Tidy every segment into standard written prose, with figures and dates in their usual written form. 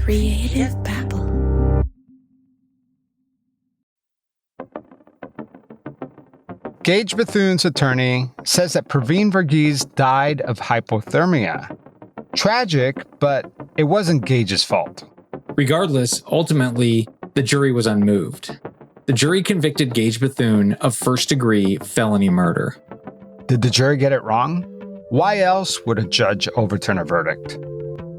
Creative babble. Gaege Bethune's attorney says that Praveen Varghese died of hypothermia. Tragic, but it wasn't Gage's fault. Regardless, ultimately, the jury was unmoved. The jury convicted Gaege Bethune of first-degree felony murder. Did the jury get it wrong? Why else would a judge overturn a verdict?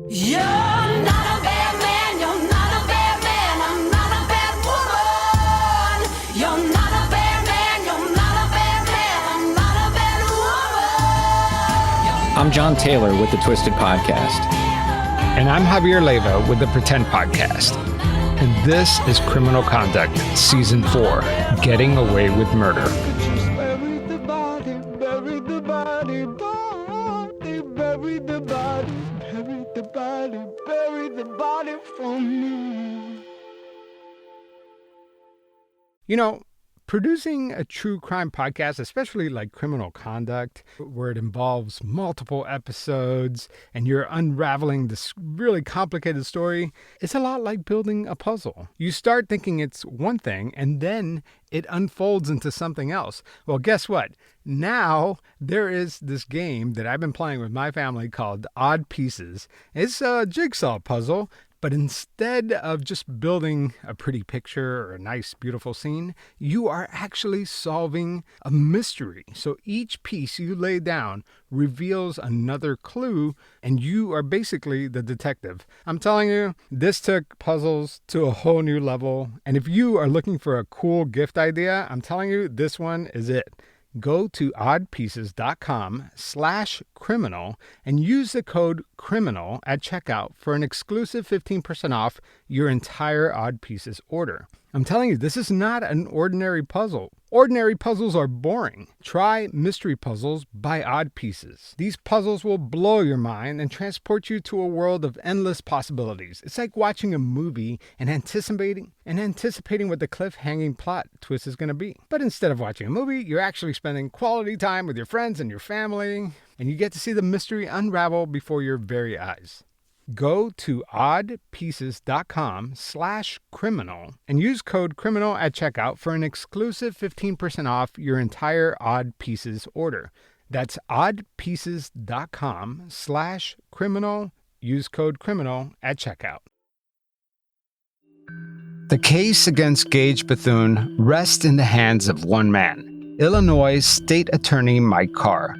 You're not a bad man, you're not a bad man, I'm not a bad woman. You're not a bad man, you're not a bad man, I'm not a bad woman. I'm John Taylor with the Twisted Podcast. And I'm Javier Leiva with the Pretend Podcast. And this is Criminal Conduct, Season 4, Getting Away with Murder. Bury the body, bury the body, bury the body, bury the body, bury the body for me. You know, producing a true crime podcast, especially like Criminal Conduct, where it involves multiple episodes and you're unraveling this really complicated story, it's a lot like building a puzzle. You start thinking it's one thing and then it unfolds into something else. Well, guess what? Now there is this game that I've been playing with my family called Odd Pieces. It's a jigsaw puzzle. But instead of just building a pretty picture or a nice, beautiful scene, you are actually solving a mystery. So each piece you lay down reveals another clue, and you are basically the detective. I'm telling you, this took puzzles to a whole new level. And if you are looking for a cool gift idea, I'm telling you, this one is it. Go to oddpieces.com/criminal and use the code CRIMINAL at checkout for an exclusive 15% off your entire Odd Pieces order. I'm telling you, this is not an ordinary puzzle. Ordinary puzzles are boring. Try Mystery Puzzles by Odd Pieces. These puzzles will blow your mind and transport you to a world of endless possibilities. It's like watching a movie and anticipating what the cliffhanging plot twist is going to be. But instead of watching a movie, you're actually spending quality time with your friends and your family, and you get to see the mystery unravel before your very eyes. Go to oddpieces.com/criminal and use code CRIMINAL at checkout for an exclusive 15% off your entire Odd Pieces order. That's oddpieces.com/criminal. Use code CRIMINAL at checkout. The case against Gaege Bethune rests in the hands of one man, Illinois State Attorney Mike Carr.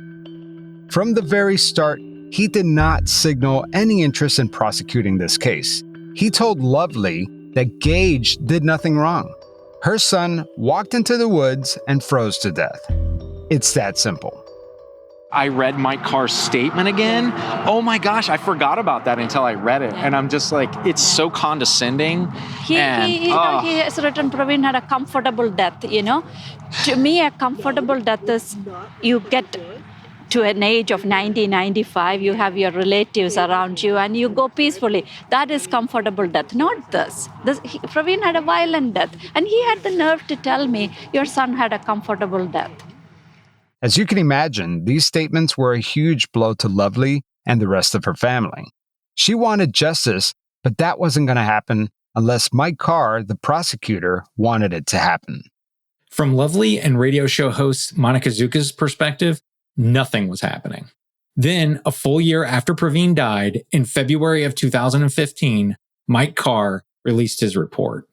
From the very start, he did not signal any interest in prosecuting this case. He told Lovely that Gaege did nothing wrong. Her son walked into the woods and froze to death. It's that simple. I read Mike Carr's statement again. Oh my gosh, I forgot about that until I read it. And I'm just like, it's so condescending. He has written Praveen had a comfortable death, you know. To me, a comfortable death is you get to an age of 90, 95, you have your relatives around you and you go peacefully. That is comfortable death, not this. Praveen had a violent death and he had the nerve to tell me your son had a comfortable death. As you can imagine, these statements were a huge blow to Lovely and the rest of her family. She wanted justice, but that wasn't going to happen unless Mike Carr, the prosecutor, wanted it to happen. From Lovely and radio show host Monica Zuka's perspective, nothing was happening. Then, a full year after Praveen died, in February of 2015, Mike Carr released his report.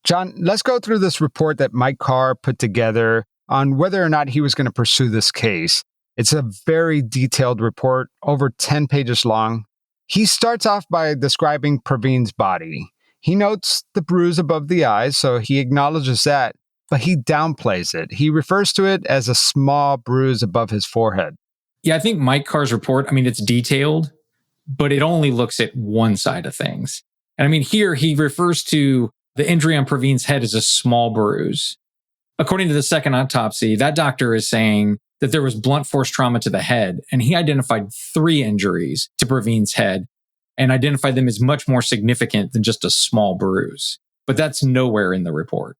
John, let's go through this report that Mike Carr put together on whether or not he was going to pursue this case. It's a very detailed report, over 10 pages long. He starts off by describing Praveen's body. He notes the bruise above the eyes, so he acknowledges that, but he downplays it. He refers to it as a small bruise above his forehead. Yeah, I think Mike Carr's report, it's detailed, but it only looks at one side of things. And here he refers to the injury on Praveen's head as a small bruise. According to the second autopsy, that doctor is saying that there was blunt force trauma to the head, and he identified 3 injuries to Praveen's head and identified them as much more significant than just a small bruise. But that's nowhere in the report.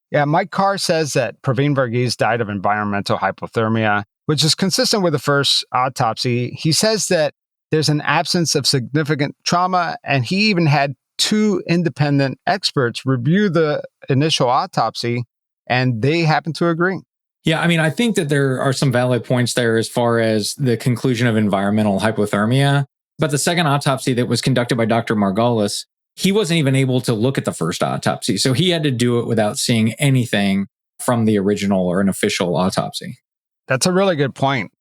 Yeah, Mike Carr says that Praveen Varghese died of environmental hypothermia, which is consistent with the first autopsy. He says that there's an absence of significant trauma, and he even had 2 independent experts review the initial autopsy, and they happen to agree. Yeah, I mean, I think that there are some valid points there as far as the conclusion of environmental hypothermia. But the second autopsy that was conducted by Dr. Margolis, he wasn't even able to look at the first autopsy. So he had to do it without seeing anything from the original or an official autopsy. That's a really good point.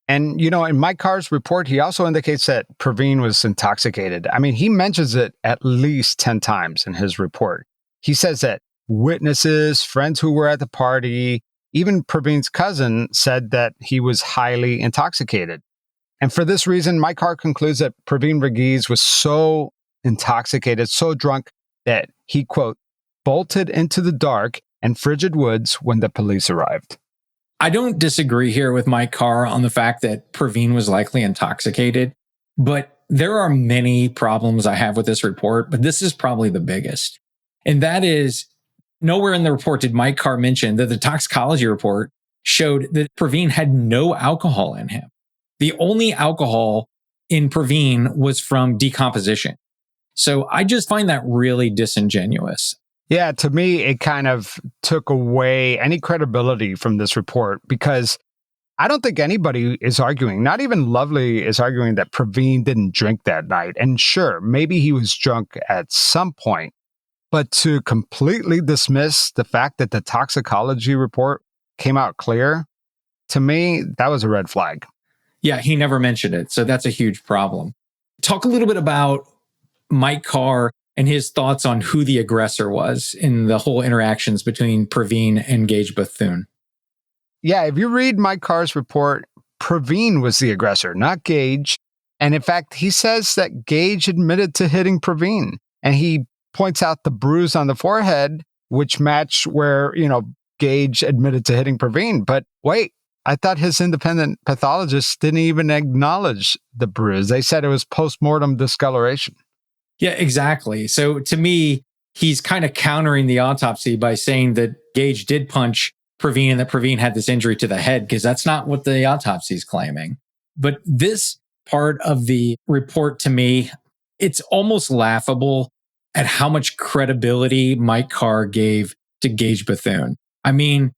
And, in Mike Carr's report, he also indicates that Praveen was intoxicated. I mean, he mentions it at least 10 times in his report. He says that witnesses, friends who were at the party, even Praveen's cousin said that he was highly intoxicated. And for this reason, Mike Carr concludes that Praveen Verghese was so intoxicated, so drunk, that he, quote, bolted into the dark and frigid woods when the police arrived. I don't disagree here with Mike Carr on the fact that Praveen was likely intoxicated, but there are many problems I have with this report, but this is probably the biggest. And that is, nowhere in the report did Mike Carr mention that the toxicology report showed that Praveen had no alcohol in him. The only alcohol in Praveen was from decomposition. So I just find that really disingenuous. Yeah, to me, it kind of took away any credibility from this report because I don't think anybody is arguing, not even Lovely is arguing that Praveen didn't drink that night. And sure, maybe he was drunk at some point, but to completely dismiss the fact that the toxicology report came out clear, to me, that was a red flag. Yeah, he never mentioned it. So that's a huge problem. Talk a little bit about Mike Carr and his thoughts on who the aggressor was in the whole interactions between Praveen and Gaege Bethune. Yeah, if you read Mike Carr's report, Praveen was the aggressor, not Gaege. And in fact, he says that Gaege admitted to hitting Praveen. And he points out the bruise on the forehead, which matched where, Gaege admitted to hitting Praveen. But wait, I thought his independent pathologists didn't even acknowledge the bruise. They said it was post-mortem discoloration. Yeah, exactly. So to me, he's kind of countering the autopsy by saying that Gaege did punch Praveen and that Praveen had this injury to the head, because that's not what the autopsy is claiming. But this part of the report, to me, it's almost laughable at how much credibility Mike Carr gave to Gaege Bethune. I mean,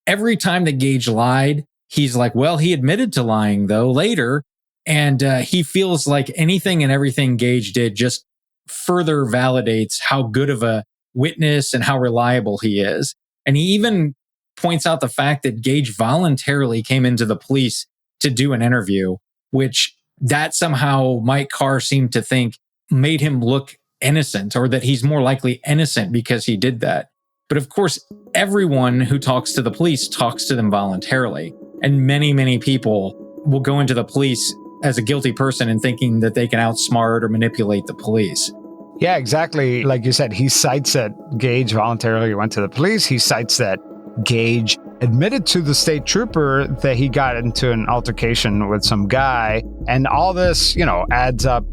every time that Gaege lied, he's like, well, he admitted to lying, though, later. And he feels like anything and everything Gaege did just further validates how good of a witness and how reliable he is. And he even points out the fact that Gaege voluntarily came into the police to do an interview, which that somehow Mike Carr seemed to think made him look innocent, or that he's more likely innocent because he did that. But of course, everyone who talks to the police talks to them voluntarily. And many, many people will go into the police as a guilty person and thinking that they can outsmart or manipulate the police. Yeah, exactly. Like you said, he cites that Gaege voluntarily went to the police. He cites that Gaege admitted to the state trooper that he got into an altercation with some guy. And all this, adds up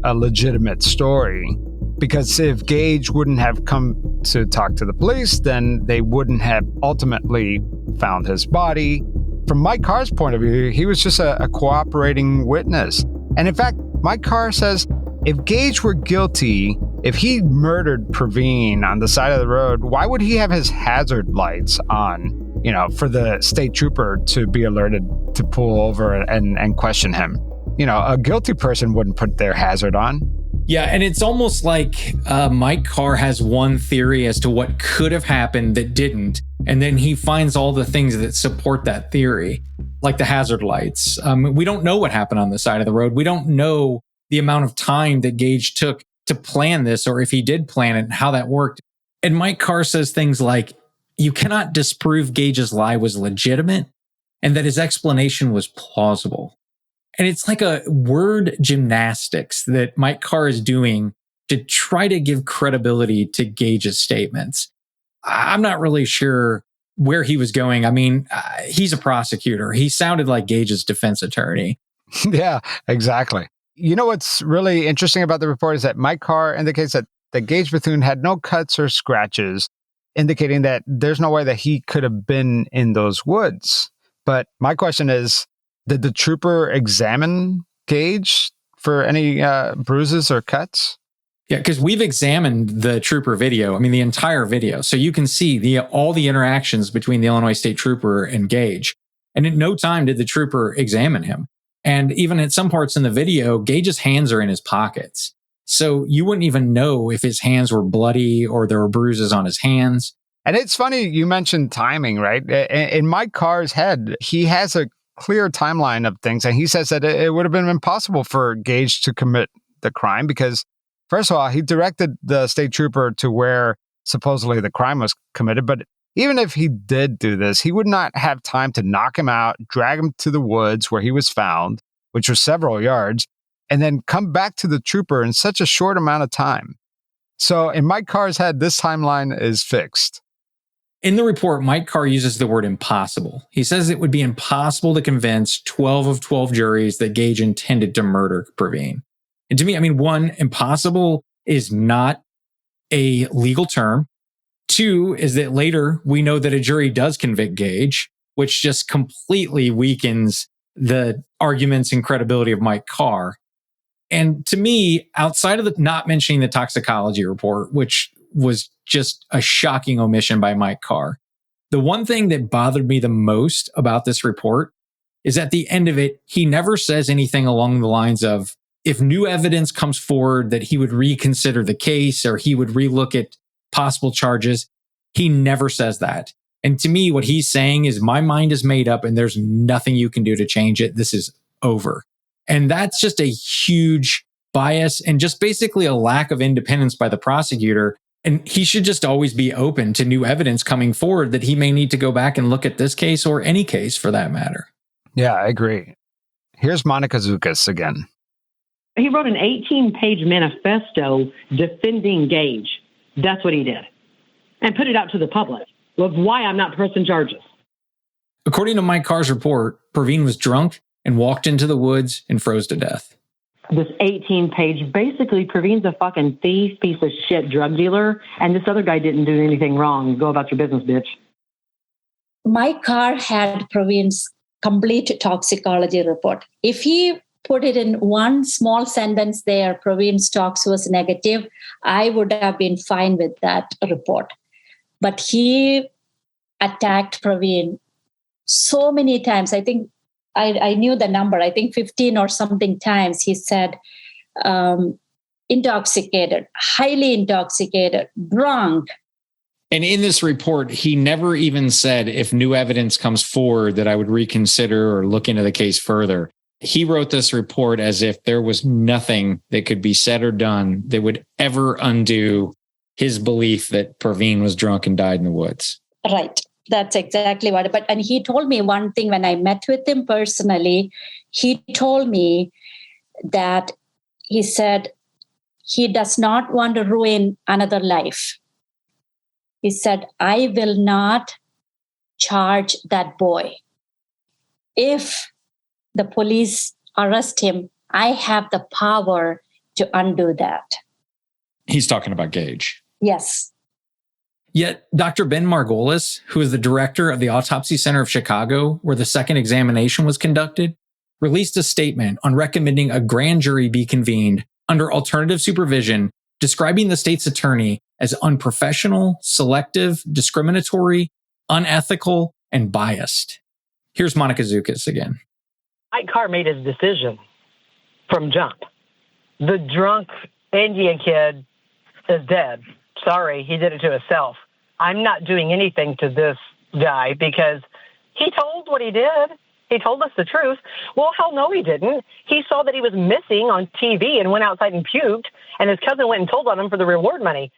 a legitimate story. Because if Gaege wouldn't have come to talk to the police, then they wouldn't have ultimately found his body. From Mike Carr's point of view, he was just a cooperating witness. And in fact, Mike Carr says, if Gaege were guilty, if he murdered Praveen on the side of the road, why would he have his hazard lights on, for the state trooper to be alerted to pull over and question him? A guilty person wouldn't put their hazard on. Yeah, and it's almost like Mike Carr has one theory as to what could have happened that didn't, and then he finds all the things that support that theory, like the hazard lights. We don't know what happened on the side of the road. We don't know the amount of time that Gaege took to plan this, or if he did plan it and how that worked. And Mike Carr says things like, you cannot disprove Gage's lie was legitimate and that his explanation was plausible. And it's like a word gymnastics that Mike Carr is doing to try to give credibility to Gage's statements. I'm not really sure where he was going. I mean, he's a prosecutor. He sounded like Gage's defense attorney. Yeah, exactly. What's really interesting about the report is that Mike Carr indicates that Gaege Bethune had no cuts or scratches, indicating that there's no way that he could have been in those woods. But my question is, did the trooper examine Gaege for any bruises or cuts? Yeah, because we've examined the trooper video. I mean, the entire video. So you can see all the interactions between the Illinois State Trooper and Gaege. And in no time did the trooper examine him. And even at some parts in the video, Gage's hands are in his pockets. So you wouldn't even know if his hands were bloody or there were bruises on his hands. And it's funny, you mentioned timing, right? In Mike Carr's head, he has a clear timeline of things. And he says that it would have been impossible for Gaege to commit the crime because, first of all, he directed the state trooper to where supposedly the crime was committed. But even if he did do this, he would not have time to knock him out, drag him to the woods where he was found, which was several yards, and then come back to the trooper in such a short amount of time. So in Mike Carr's head, this timeline is fixed. In the report, Mike Carr uses the word impossible. He says it would be impossible to convince 12 of 12 juries that Gaege intended to murder Praveen. And to me, I mean, one, impossible is not a legal term. Two is that later we know that a jury does convict Gaege, which just completely weakens the arguments and credibility of Mike Carr. And to me, outside of not mentioning the toxicology report, which was just a shocking omission by Mike Carr, the one thing that bothered me the most about this report is at the end of it, he never says anything along the lines of, if new evidence comes forward that he would reconsider the case or he would relook at possible charges. He never says that. And to me, what he's saying is my mind is made up and there's nothing you can do to change it. This is over. And that's just a huge bias and just basically a lack of independence by the prosecutor. And he should just always be open to new evidence coming forward that he may need to go back and look at this case or any case for that matter. Yeah, I agree. Here's Monica Zukas again. He wrote an 18-page manifesto defending Gaege. That's what he did. And put it out to the public of why I'm not pressing charges. According to Mike Carr's report, Praveen was drunk and walked into the woods and froze to death. This 18-page, basically, Praveen's a fucking thief, piece of shit drug dealer, and this other guy didn't do anything wrong. Go about your business, bitch. Mike Carr had Praveen's complete toxicology report. If he put it in one small sentence there, Praveen's tox was negative, I would have been fine with that report. But he attacked Praveen so many times. I think I knew the number. I think 15 or something times he said, intoxicated, highly intoxicated, drunk. And in this report, he never even said, if new evidence comes forward that I would reconsider or look into the case further. He wrote this report as if there was nothing that could be said or done that would ever undo his belief that Praveen was drunk and died in the woods. Right. That's exactly what. And he told me one thing when I met with him personally. He told me that he said he does not want to ruin another life. He said, I will not charge that boy. If the police arrest him, I have the power to undo that. He's talking about Gaege. Yes. Yet Dr. Ben Margolis, who is the director of the Autopsy Center of Chicago, where the second examination was conducted, released a statement on recommending a grand jury be convened under alternative supervision, describing the state's attorney as unprofessional, selective, discriminatory, unethical, and biased. Here's Monica Zukas again. Mike Carr made his decision from jump. The drunk Indian kid is dead. Sorry, he did it to himself. I'm not doing anything to this guy because he told what he did. He told us the truth. Well, hell no, he didn't. He saw that he was missing on TV and went outside and puked, and his cousin went and told on him for the reward money.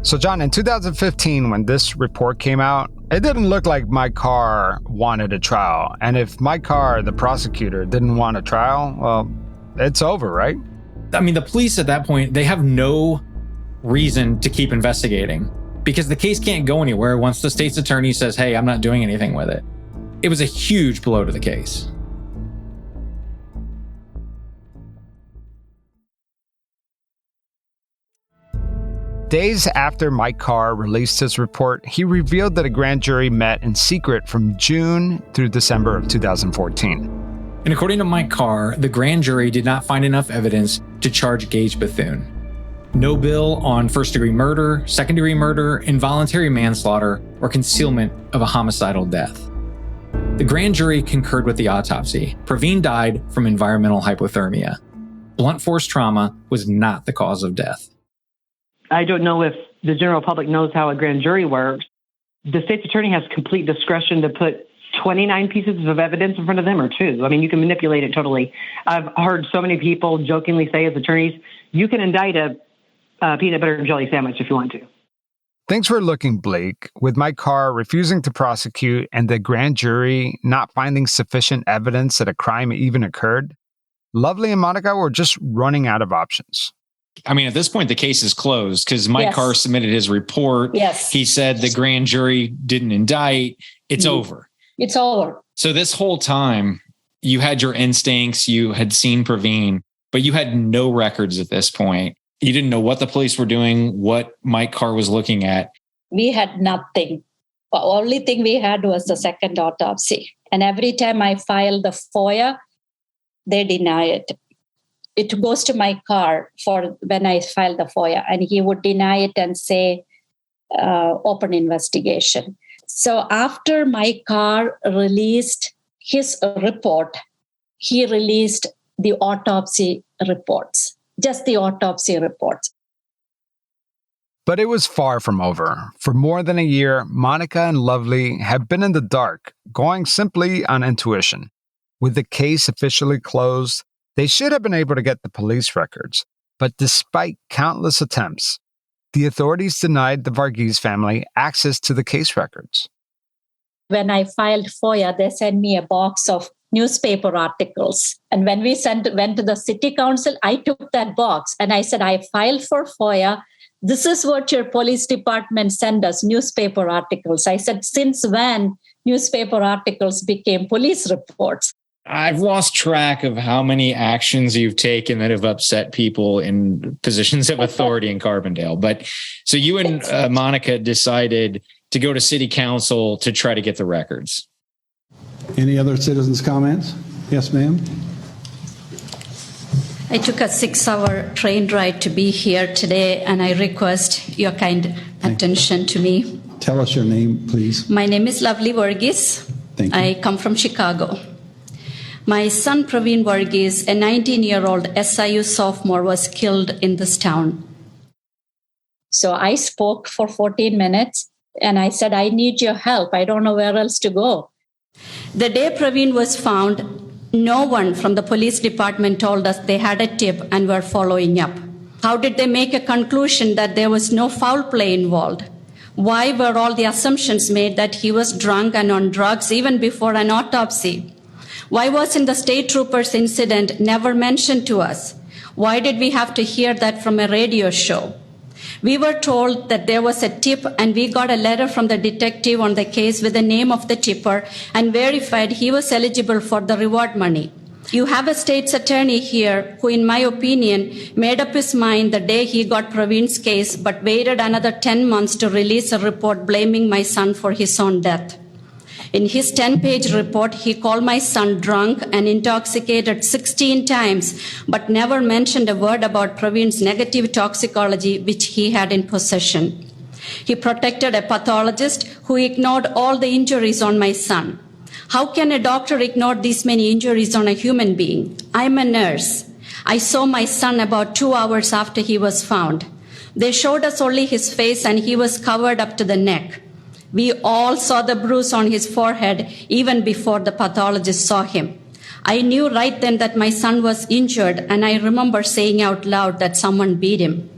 So, John, in 2015, when this report came out, it didn't look like Mike Carr wanted a trial. And if Mike Carr, the prosecutor, didn't want a trial, well, it's over, right? I mean, the police at that point, they have no reason to keep investigating because the case can't go anywhere once the state's attorney says, hey, I'm not doing anything with it. It was a huge blow to the case. Days after Mike Carr released his report, he revealed that a grand jury met in secret from June through December of 2014. And according to Mike Carr, the grand jury did not find enough evidence to charge Gaege Bethune. No bill on first-degree murder, second-degree murder, involuntary manslaughter, or concealment of a homicidal death. The grand jury concurred with the autopsy. Praveen died from environmental hypothermia. Blunt force trauma was not the cause of death. I don't know if the general public knows how a grand jury works. The state's attorney has complete discretion to put 29 pieces of evidence in front of them or 2. I mean, you can manipulate it totally. I've heard so many people jokingly say as attorneys, you can indict a peanut butter and jelly sandwich if you want to. Things were looking bleak, with Mike Carr refusing to prosecute and the grand jury not finding sufficient evidence that a crime even occurred. Lovely and Monica were just running out of options. I mean, at this point, the case is closed because Mike Carr submitted his report. Yes. He said the grand jury didn't indict. It's over. It's over. So this whole time, you had your instincts, you had seen Praveen, but you had no records at this point. You didn't know what the police were doing, what Mike Carr was looking at. We had nothing. The only thing we had was the second autopsy. And every time I filed the FOIA, they deny it. It goes to Mike Carr for when I filed the FOIA, and he would deny it and say, open investigation. So after Mike Carr released his report, he released the autopsy reports, just the autopsy reports. But it was far from over. For more than a year, Monica and Lovely have been in the dark, going simply on intuition. With the case officially closed, they should have been able to get the police records. But despite countless attempts, the authorities denied the Varghese family access to the case records. When I filed FOIA, they sent me a box of newspaper articles. And when we went to the city council, I took that box and I said, I filed for FOIA. This is what your police department sent us, newspaper articles. I said, since when newspaper articles became police reports? I've lost track of how many actions you've taken that have upset people in positions of authority in Carbondale. But so you and Monica decided to go to city council to try to get the records. Any other citizens' comments? Yes, ma'am. I took a 6-hour train ride to be here today, and I request your kind attention to me. Tell us your name, please. My name is Lovely Varghese. Thank you. I come from Chicago. My son, Praveen Varghese, a 19-year-old SIU sophomore, was killed in this town. So I spoke for 14 minutes, and I said, I need your help. I don't know where else to go. The day Praveen was found, no one from the police department told us they had a tip and were following up. How did they make a conclusion that there was no foul play involved? Why were all the assumptions made that he was drunk and on drugs even before an autopsy? Why wasn't the state troopers incident never mentioned to us? Why did we have to hear that from a radio show? We were told that there was a tip, and we got a letter from the detective on the case with the name of the tipper and verified he was eligible for the reward money. You have a state's attorney here who, in my opinion, made up his mind the day he got Praveen's case, but waited another 10 months to release a report blaming my son for his own death. In his 10-page report, he called my son drunk and intoxicated 16 times, but never mentioned a word about Praveen's negative toxicology, which he had in possession. He protected a pathologist who ignored all the injuries on my son. How can a doctor ignore these many injuries on a human being? I'm a nurse. I saw my son about 2 hours after he was found. They showed us only his face, and he was covered up to the neck. We all saw the bruise on his forehead even before the pathologist saw him. I knew right then that my son was injured, and I remember saying out loud that someone beat him.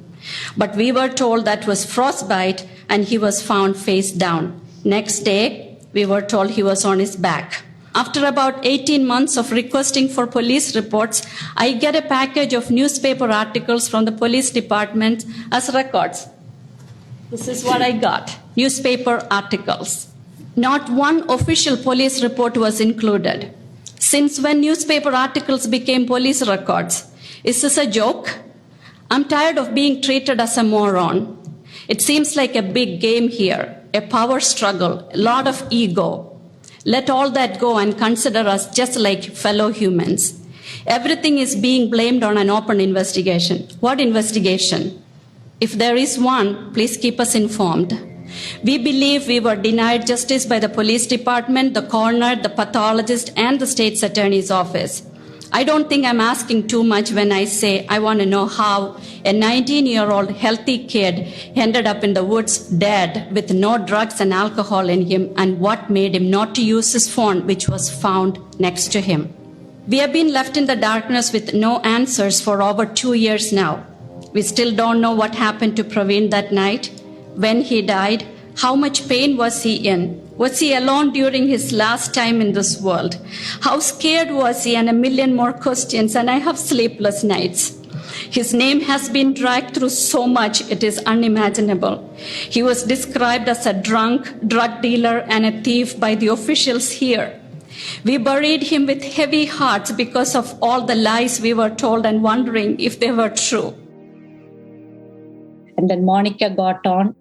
But we were told that was frostbite, and he was found face down. Next day, we were told he was on his back. After about 18 months of requesting for police reports, I get a package of newspaper articles from the police department as records. This is what I got. Newspaper articles. Not one official police report was included. Since when newspaper articles became police records? Is this a joke? I'm tired of being treated as a moron. It seems like a big game here, a power struggle, a lot of ego. Let all that go and consider us just like fellow humans. Everything is being blamed on an open investigation. What investigation? If there is one, please keep us informed. We believe we were denied justice by the police department, the coroner, the pathologist, and the state's attorney's office. I don't think I'm asking too much when I say I want to know how a 19-year-old healthy kid ended up in the woods dead with no drugs and alcohol in him, and what made him not to use his phone, which was found next to him. We have been left in the darkness with no answers for over 2 years now. We still don't know what happened to Praveen that night, when he died, how much pain was he in? Was he alone during his last time in this world? How scared was he? And a million more questions, and I have sleepless nights. His name has been dragged through so much, it is unimaginable. He was described as a drunk, drug dealer, and a thief by the officials here. We buried him with heavy hearts because of all the lies we were told and wondering if they were true. And then Monica got on.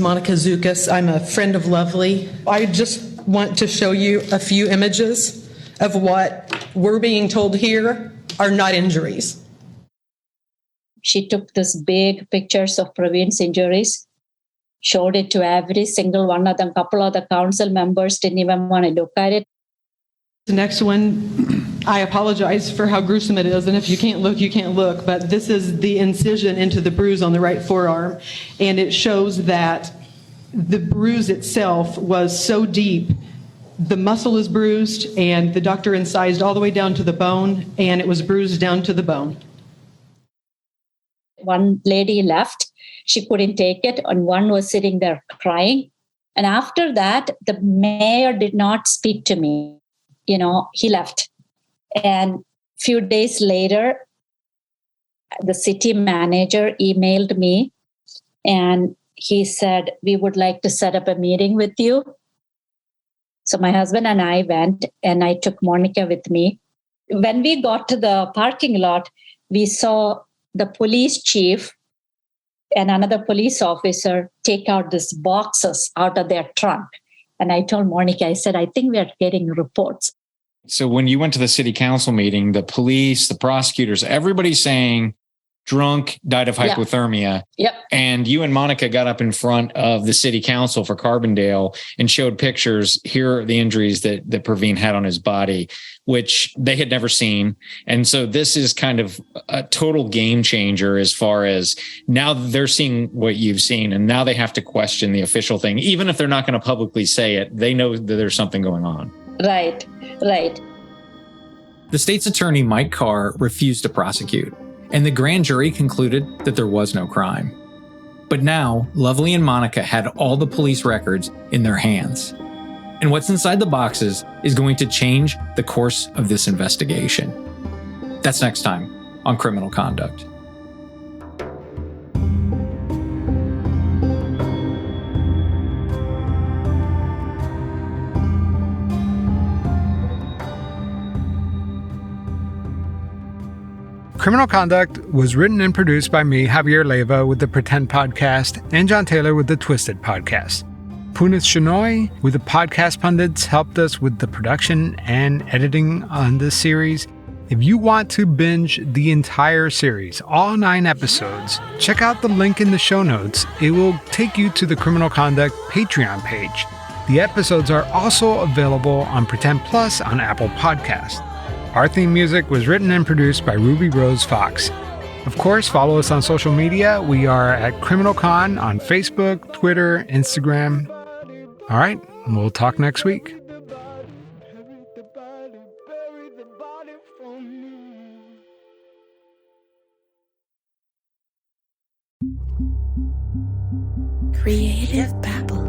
Monica Zukas. I'm a friend of Lovely. I just want to show you a few images of what we're being told here are not injuries. She took this big pictures of Praveen's injuries, showed it to every single one of them. A couple of the council members didn't even want to look at it. The next one, I apologize for how gruesome it is, and if you can't look, you can't look, but this is the incision into the bruise on the right forearm, and it shows that the bruise itself was so deep, the muscle is bruised, and the doctor incised all the way down to the bone, and it was bruised down to the bone. One lady left, she couldn't take it, and one was sitting there crying. And after that, the mayor did not speak to me. He left. And a few days later, the city manager emailed me and he said, we would like to set up a meeting with you. So my husband and I went, and I took Monica with me. When we got to the parking lot, we saw the police chief and another police officer take out these boxes out of their trunk. And I told Monica, I said, I think we are getting reports. So when you went to the city council meeting, the police, the prosecutors, everybody's saying drunk, died of hypothermia. Yep. And you and Monica got up in front of the city council for Carbondale and showed pictures. Here are the injuries that Praveen had on his body, which they had never seen. And so this is kind of a total game changer as far as now they're seeing what you've seen, and now they have to question the official thing. Even if they're not going to publicly say it, they know that there's something going on. Right. The state's attorney, Mike Carr, refused to prosecute, and the grand jury concluded that there was no crime. But now, Lovely and Monica had all the police records in their hands. And what's inside the boxes is going to change the course of this investigation. That's next time on Criminal Conduct. Criminal Conduct was written and produced by me, Javier Leyva, with the Pretend Podcast, and John Taylor with the Twisted Podcast. Punit Shenoy with the Podcast Pundits helped us with the production and editing on this series. If you want to binge the entire series, all 9 episodes, check out the link in the show notes. It will take you to the Criminal Conduct Patreon page. The episodes are also available on Pretend Plus on Apple Podcasts. Our theme music was written and produced by Ruby Rose Fox. Of course, follow us on social media. We are at CriminalCon on Facebook, Twitter, Instagram. All right, we'll talk next week. Creative Babble.